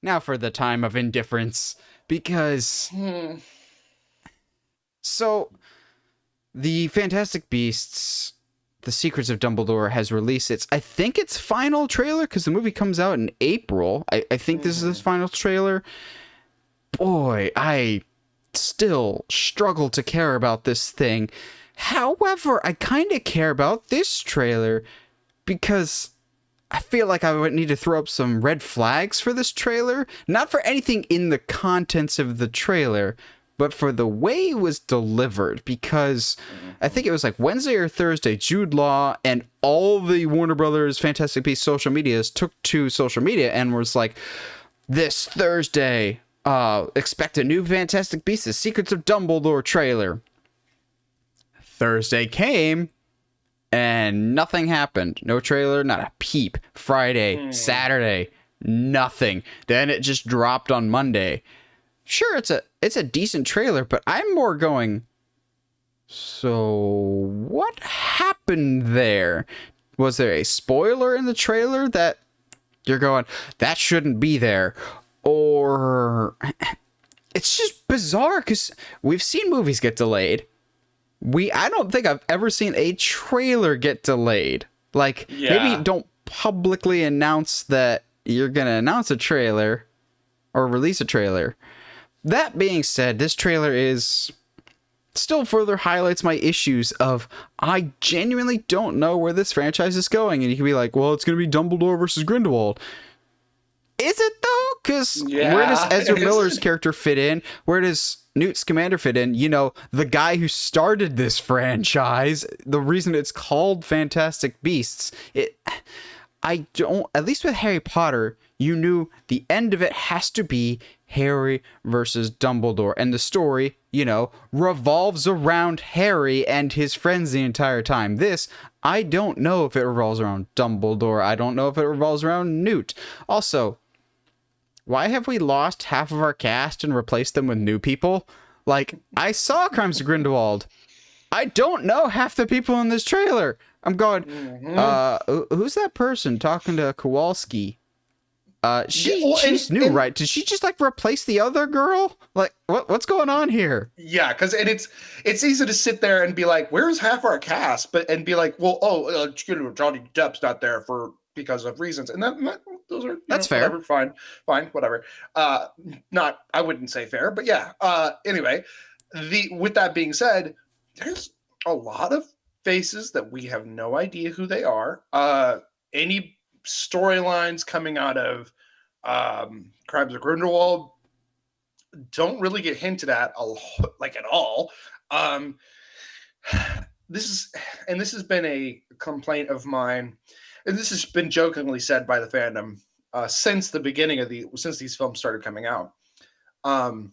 now for the time of indifference, because so the Fantastic Beasts, The Secrets of Dumbledore has released I think its final trailer, because the movie comes out in April. I think this is its final trailer. Boy, I still struggle to care about this thing. However, I kind of care about this trailer because I feel like I would need to throw up some red flags for this trailer. Not for anything in the contents of the trailer, but for the way it was delivered. Because I think it was like Wednesday or Thursday, Jude Law and all the Warner Brothers Fantastic Beasts social medias took to social media and was like, this Thursday, expect a new Fantastic Beasts, The Secrets of Dumbledore trailer. Thursday came, and nothing happened. No trailer, not a peep. Friday, Saturday, nothing. Then it just dropped on Monday. Sure, it's a decent trailer, but I'm more going, so what happened there? Was there a spoiler in the trailer that you're going, that shouldn't be there? Or it's just bizarre because we've seen movies get delayed. I don't think I've ever seen a trailer get delayed. Like, maybe don't publicly announce that you're going to announce a trailer or release a trailer. That being said, this trailer is still further highlights my issues of I genuinely don't know where this franchise is going. And you can be like, well, it's going to be Dumbledore versus Grindelwald. Is it though? Because where does Ezra Miller's character fit in? Where does Newt Scamander fit in? You know, the guy who started this franchise, the reason it's called Fantastic Beasts. I don't, at least with Harry Potter, you knew the end of it has to be Harry versus Dumbledore. And the story, you know, revolves around Harry and his friends the entire time. This, I don't know if it revolves around Dumbledore. I don't know if it revolves around Newt. Also, why have we lost half of our cast and replaced them with new people? Like, I saw Crimes of Grindelwald. I don't know half the people in this trailer. I'm going, who's that person talking to Kowalski? She's new, right? Did she just like replace the other girl? Like, what's going on here? Yeah, because it's easy to sit there and be like, "Where's half our cast?" And be like, "Well, Johnny Depp's not there because of reasons," and those are that's fair. Whatever, fine, whatever. Not, I wouldn't say fair, but yeah. Anyway, with that being said, there's a lot of faces that we have no idea who they are. Any storylines coming out of Crimes of Grindelwald don't really get hinted at at all. This has been a complaint of mine, and this has been jokingly said by the fandom since the beginning of since these films started coming out. And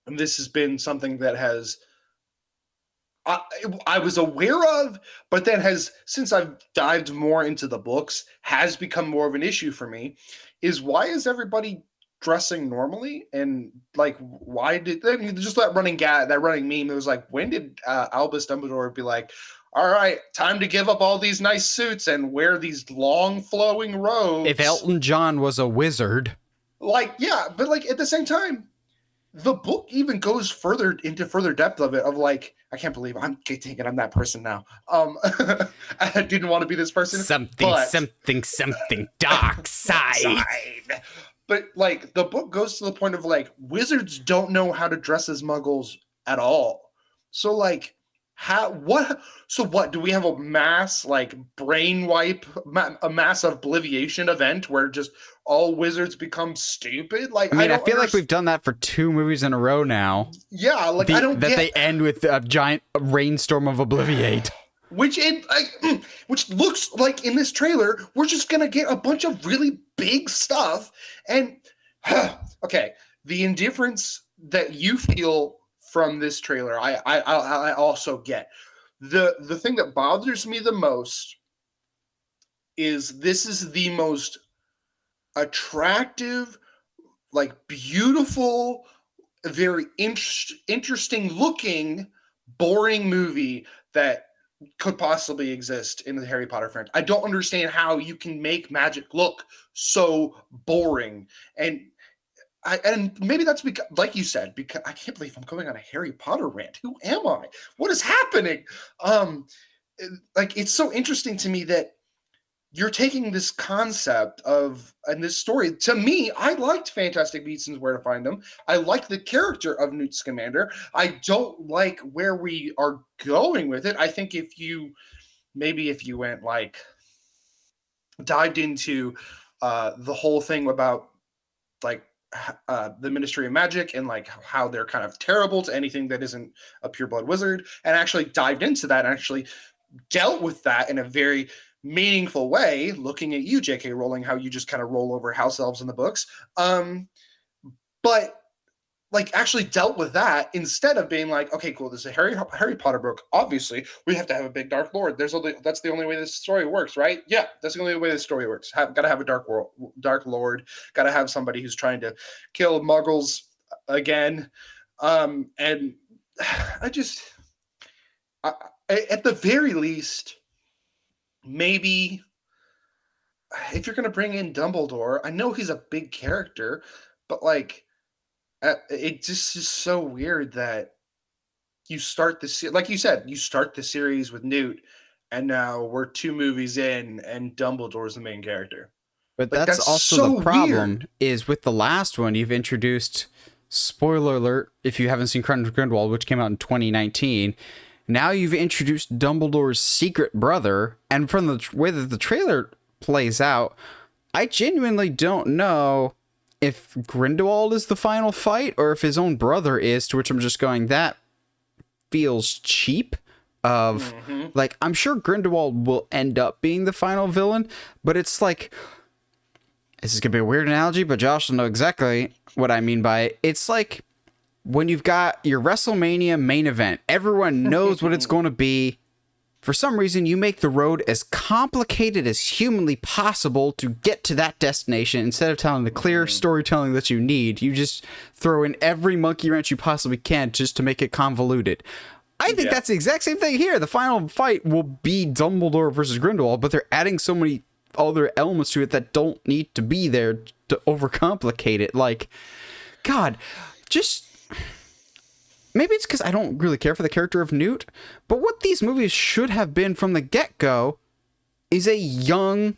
this has been something that I was aware of, but then since I've dived more into the books, has become more of an issue for me, is why is everybody dressing normally? And like, why did just that running meme? It was like, when did Albus Dumbledore be like, all right, time to give up all these nice suits and wear these long flowing robes? If Elton John was a wizard. Like, yeah, but like at the same time, the book even goes further depth of it, of like, I can't believe I'm thinking I'm that person now. I didn't want to be this person. Something dark side. But like, the book goes to the point of like, wizards don't know how to dress as muggles at all. So like, what do we have, a mass like brain wipe, a mass obliviation event where just all wizards become stupid? Like, I feel like we've done that for 2 movies in a row now. Yeah, like they end with a giant rainstorm of obliviate. Which looks like in this trailer we're just gonna get a bunch of really big stuff. And okay, the indifference that you feel from this trailer, I also get. The thing that bothers me the most is this is the most attractive, like beautiful, very interesting looking, boring movie that could possibly exist in the Harry Potter franchise. I don't understand how you can make magic look so boring. And and maybe that's because, like you said, because I can't believe I'm going on a Harry Potter rant. Who am I? What is happening? Um, like it's so interesting to me that you're taking this concept of and this story. To me, I liked Fantastic Beasts and Where to Find Them. I like the character of Newt Scamander. I don't like where we are going with it. I think if you went like dived into the whole thing about like the Ministry of Magic and like how they're kind of terrible to anything that isn't a pureblood wizard, and actually dived into that and actually dealt with that in a very meaningful way. Looking at you, J.K. Rowling, how you just kind of roll over house elves in the books, but like actually dealt with that instead of being like, okay, cool, this is a Harry Potter book. Obviously, we have to have a big dark lord. That's the only way this story works, right? Yeah, that's the only way this story works. Got to have a dark lord. Got to have somebody who's trying to kill Muggles again. And I just, at the very least, maybe if you're gonna bring in Dumbledore, I know he's a big character, but like it just is so weird that you start the like you said, you start the series with Newt, and now we're 2 movies in, and Dumbledore's the main character. But Like that's that's also the so problem weird. is with the last one, you've introduced, spoiler alert, if you haven't seen Chronicles of Grindelwald, which came out in 2019, now you've introduced Dumbledore's secret brother, and from the way that the trailer plays out, I genuinely don't know if Grindelwald is the final fight or if his own brother is, to which I'm just going, that feels cheap. Of like, I'm sure Grindelwald will end up being the final villain, but it's like, this is gonna be a weird analogy, but Josh will know exactly what I mean by it. It's like when you've got your WrestleMania main event, everyone knows what it's going to be. For some reason, you make the road as complicated as humanly possible to get to that destination. Instead of telling the clear storytelling that you need, you just throw in every monkey wrench you possibly can just to make it convoluted. I think that's the exact same thing here. The final fight will be Dumbledore versus Grindelwald, but they're adding so many other elements to it that don't need to be there to overcomplicate it. Like, God, just... Maybe it's because I don't really care for the character of Newt, but what these movies should have been from the get-go is a young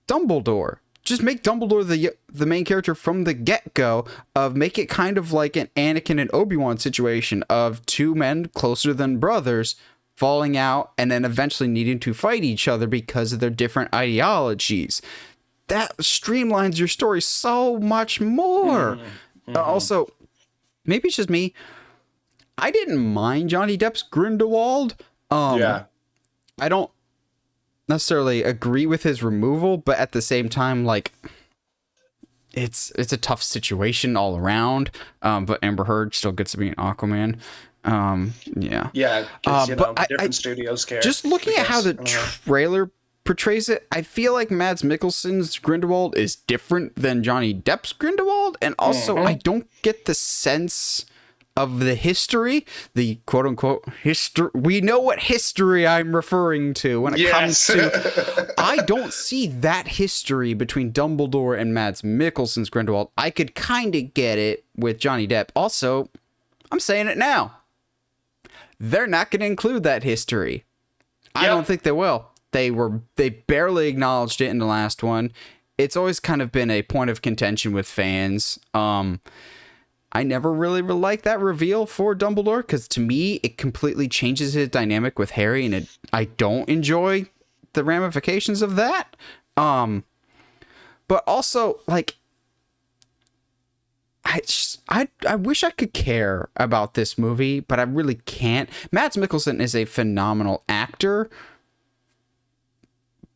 Dumbledore. Just make Dumbledore the main character from the get-go, of make it kind of like an Anakin and Obi-Wan situation of 2 men closer than brothers falling out and then eventually needing to fight each other because of their different ideologies. That streamlines your story so much more. Also, maybe it's just me. I didn't mind Johnny Depp's Grindelwald. Yeah. I don't necessarily agree with his removal, but at the same time, like, it's a tough situation all around. But Amber Heard still gets to be an Aquaman. Yeah. Yeah, because but different studios care. Just looking at how the trailer portrays it, I feel like Mads Mikkelsen's Grindelwald is different than Johnny Depp's Grindelwald, and also I don't get the sense of the history, the quote-unquote history. We know what history I'm referring to when it comes to... I don't see that history between Dumbledore and Mads Mikkelsen's Grindelwald. I could kind of get it with Johnny Depp. Also, I'm saying it now. They're not going to include that history. I don't think they will. They barely acknowledged it in the last one. It's always kind of been a point of contention with fans. I never really liked that reveal for Dumbledore, because to me, it completely changes his dynamic with Harry, and I don't enjoy the ramifications of that. But also, like, I wish I could care about this movie, but I really can't. Mads Mikkelsen is a phenomenal actor,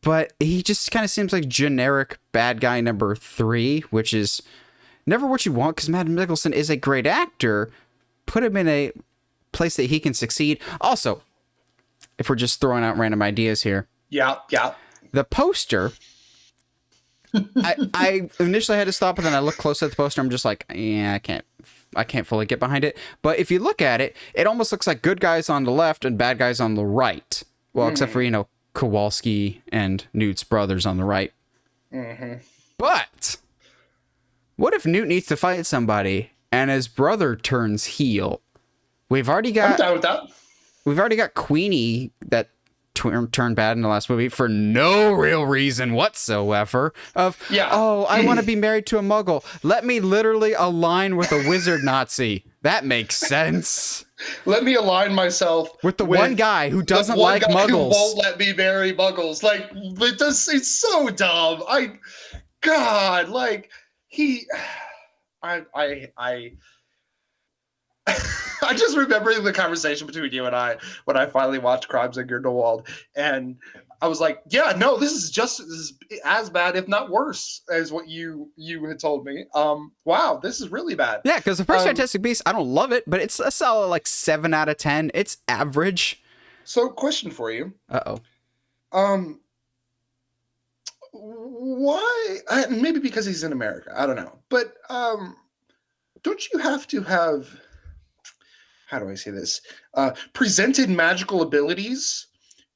but he just kind of seems like generic bad guy number 3, which is never what you want, because Mads Mikkelsen is a great actor. Put him in a place that he can succeed. Also, if we're just throwing out random ideas here. Yeah. The poster, I initially had to stop, and then I looked close at the poster. I'm just like, yeah, I can't fully get behind it. But if you look at it, it almost looks like good guys on the left and bad guys on the right. Well, except for, Kowalski and Newt's brothers on the right. But What if Newt needs to fight somebody and his brother turns heel? We've already I'm got down with that. Queenie that turned bad in the last movie for no real reason whatsoever. Yeah. Oh, I want to be married to a Muggle. Let me literally align with a wizard Nazi. That makes sense. Let me align myself With the one guy who doesn't the one like guy Muggles. who won't let me marry Muggles. Like, it's so dumb. God, like he, I I just remembering the conversation between you and I when I finally watched Crimes of Grindelwald, and I was like, yeah, no, this is as bad, if not worse, as what you had told me. Wow, this is really bad. Yeah, because the first Fantastic Beasts, I don't love it, but it's a solid like 7 out of 10. It's average. So, question for you. Uh-oh. Why? Maybe because he's in America. I don't know, but don't you have to have? How do I say this? Presented magical abilities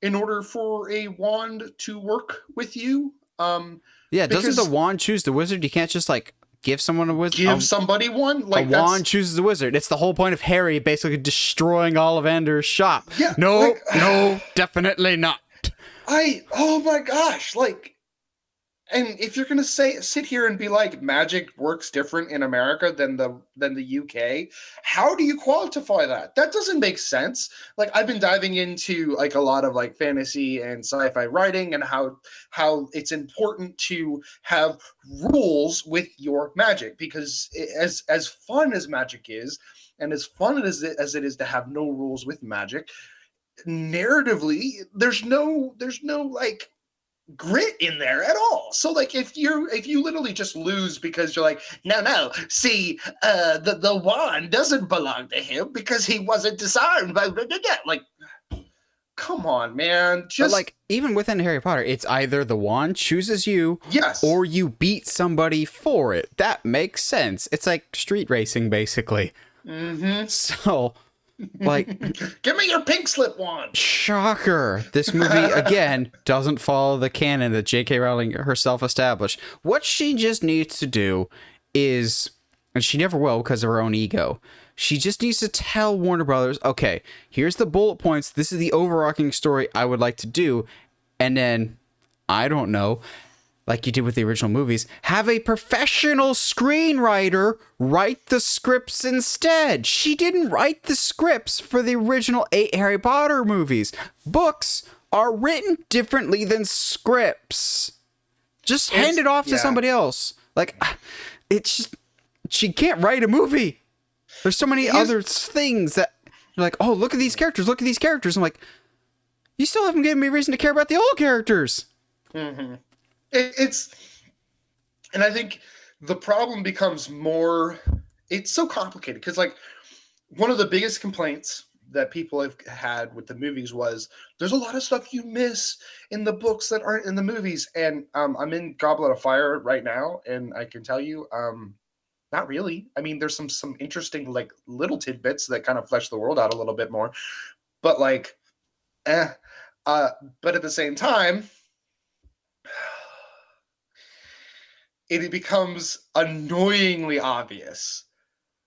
in order for a wand to work with you. Yeah, doesn't the wand choose the wizard? You can't just like give someone a wizard. Give somebody one. Like a wand chooses the wizard. It's the whole point of Harry basically destroying Ollivander's shop. Yeah, no, definitely not. Oh my gosh, like. And if you're gonna sit here and be like magic works different in America than the UK, how do you quantify that? That doesn't make sense. Like I've been diving into like a lot of like fantasy and sci-fi writing and how it's important to have rules with your magic, because as fun as magic is, and as fun as it is to have no rules with magic, narratively there's no like grit in there at all. So like if you literally just lose because you're like, no, see, the wand doesn't belong to him because he wasn't disarmed by like, come on, man. Just but like even within Harry Potter, it's either the wand chooses you, yes, or you beat somebody for it. That makes sense. It's like street racing basically. Mm-hmm. So like, give me your pink slip wand. Shocker. This movie, again, doesn't follow the canon that J.K. Rowling herself established. What she just needs to do is, and she never will because of her own ego, she just needs to tell Warner Brothers, okay, here's the bullet points. This is the overarching story I would like to do. And then, I don't know, like you did with the original movies, have a professional screenwriter write the scripts instead. She didn't write the scripts for the original 8 Harry Potter movies. Books are written differently than scripts. Just hand it off to somebody else. Like, it's just, she can't write a movie. There's so many other things that you're like, oh, look at these characters, look at these characters. I'm like, you still haven't given me reason to care about the old characters. Mm-hmm. And I think the problem becomes more, it's so complicated because like one of the biggest complaints that people have had with the movies was there's a lot of stuff you miss in the books that aren't in the movies. And I'm in Goblet of Fire right now, and I can tell you, not really. I mean, there's some interesting like little tidbits that kind of flesh the world out a little bit more, but like, but at the same time, it becomes annoyingly obvious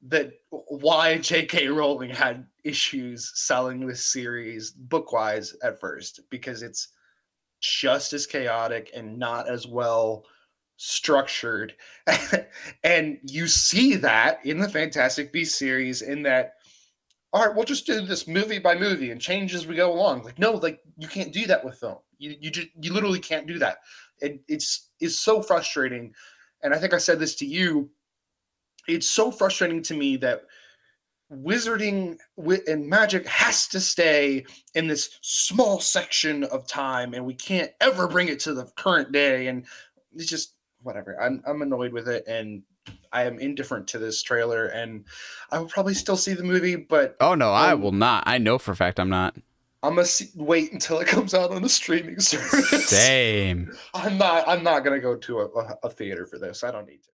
that why J.K. Rowling had issues selling this series book-wise at first, because it's just as chaotic and not as well structured. And you see that in the Fantastic Beasts series, in that, all right, we'll just do this movie by movie and change as we go along. Like, no, like you can't do that with film. You literally can't do that. It's so frustrating. And I think I said this to you. It's so frustrating to me that wizarding and magic has to stay in this small section of time, and we can't ever bring it to the current day. And it's just whatever. I'm annoyed with it, and I am indifferent to this trailer, and I will probably still see the movie, but oh no, I will not. I know for a fact I'm not. I'm gonna wait until it comes out on a streaming service. Same. I'm not gonna go to a theater for this. I don't need to.